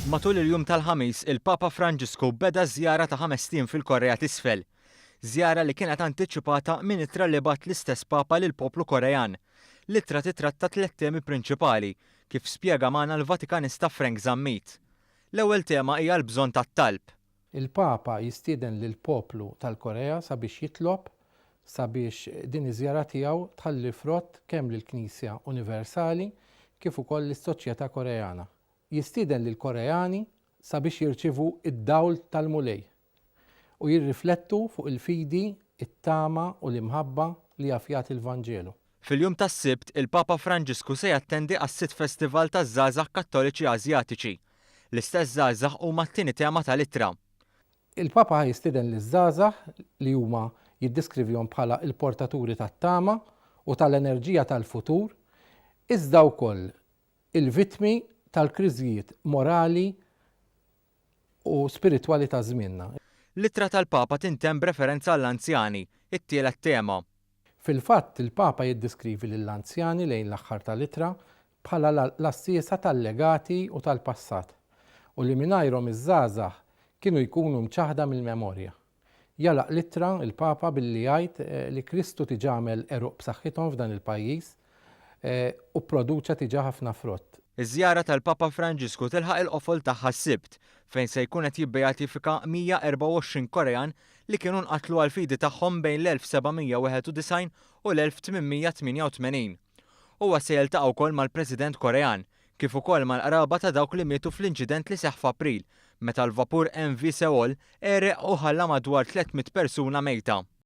Matul il-jum tal-ħamis, il-Papa Franġisku beda żjara ta' 5 ijiem fil-Korea t'isfel. Żjara li kienet antiċipata minn ittra li bat l-istess Papa lil poplu Korean. L-ittra titratta 3 temi prinċipali, kif spjega magħna l-Vatikanista Frank Zammit. L-ewwel tema hija l-bżonn tat-talb. Il-Papa jistieden lil poplu tal-Korea sabiex jitlob sabiex din iż-żjara tiegħu tħalli frott kemm lill-Knisja Universali kif ukoll lis-soċjetà Koreana. Jistieden lil Koreani sabiex jirċievu id-dawl tal-mulej u jirriflettu fuq il-fidi, it-tama u l-imħabba li jagħti il-Vanġelu. Fil-jum tas-Sibt, il-Papa Franġisku se jattendi għas-sitt Festival taż-żgħażagħ Kattoliċi Asjatiċi. L-istess żgħażagħ huma t-tieni tema tal-ittra. Il-Papa jistieden liż-żgħażagħ li huma jiddiskrivihom bħala il-portaturi tat-tama u tal-enerġija tal-futur, iżda wkoll il-vittmi tal-kriżijiet morali u spiritwali ta' żmienna. L-ittra tal-Papa tintemm referenza għall-anzjani, it-tielet tema. Fil-fatt il-Papa jiddiskrivi lill-anzjani lejn l-aħħar tal-ittra bħala l-assiesa tal-legati u tal-passat u li mingħajrhom iż-żgħażagħ kienu jkunu mċaħda mill-memorja. Jalaq l-ittra il-Papa billi jgħid li Kristu tiġa għamel eruq b'saħħithom f'dan il-pajjiż u pproduċa tiġa ħafna frott. Iż-żjara tal-Papa Franġisku tilħaq il-qofol tagħha s-Sibt fejn se jkun qed jibbejatifika 124 Korean li kienu nqatlu għal fidi tagħhom bejn l-1791 u l-1888. Huwa se jiltaqa' wkoll mal-President Korean kif ukoll mal-qraba ta' dawk li mietu fl-inċident li seħħ f'April meta l-vapur MV Sewol ereq u ħalla madwar 300 persuna mejta.